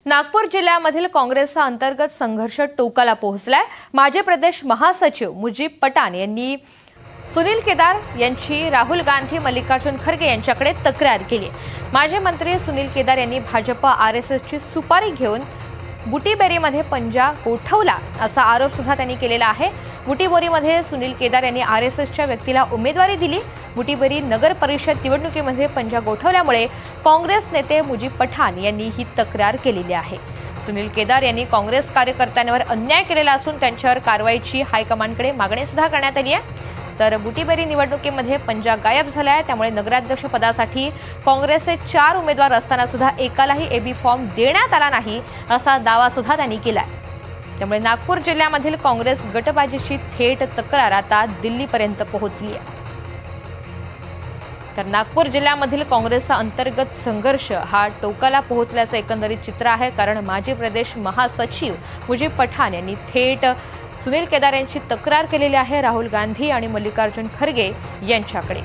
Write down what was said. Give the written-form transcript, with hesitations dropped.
नागपूर जिल्ह्यामधील काँग्रेसचा अंतर्गत संघर्ष टोकाला पोहोचलाय। माजी प्रदेश महासचिव मुजीब पठाण यांनी सुनील केदार यांची राहुल गांधी मल्लिकार्जुन खरगे यांच्याकडे तक्रार केली। माजी मंत्री सुनील केदार यांनी भाजप आरएसएसची सुपारी घेऊन बुटीबोरीमध्ये पंजा गोठवला असा आरोप सुद्धा त्यांनी केलेला आहे। बुटीबोरीमध्ये सुनील केदार यांनी आरएसएसच्या व्यक्तीला उमेदवारी दिली। बुटीबोरी नगर परिषद निवडणुकीमध्ये पंजा गोठवल्यामुळे काँग्रेस नेते मुजीब पठाण यांनी ही तक्रार केलेली आहे। सुनील केदार यांनी काँग्रेस कार्यकर्त्यांवर अन्याय केलेला असून त्यांच्यावर कारवाईची हायकमांडकडे मागणी सुद्धा करण्यात आली आहे। तर बुटीबोरी निवडणुकीमध्ये पंजा गायब झाला आहे, त्यामुळे नगराध्यक्ष पदासाठी काँग्रेसचे 4 उमेदवार असताना सुद्धा एकालाही एबी फॉर्म देण्यात आला नाही असा दावा सुद्धा त्यांनी केला आहे। त्यामुळे नागपूर जिल्ह्यामधील काँग्रेस गटबाजीची थेट तक्रार आता दिल्लीपर्यंत पोहोचली आहे। तर नागपूर जिल्ह्यामधील काँग्रेसचा अंतर्गत संघर्ष हा टोकाला पोहोचल्याचं एकंदरीत चित्र आहे, कारण माजी प्रदेश महासचिव मुजीब पठाण यांनी थेट सुनील केदार यांची तक्रार केलेली आहे राहुल गांधी आणि मल्लिकार्जुन खरगे यांच्याकडे।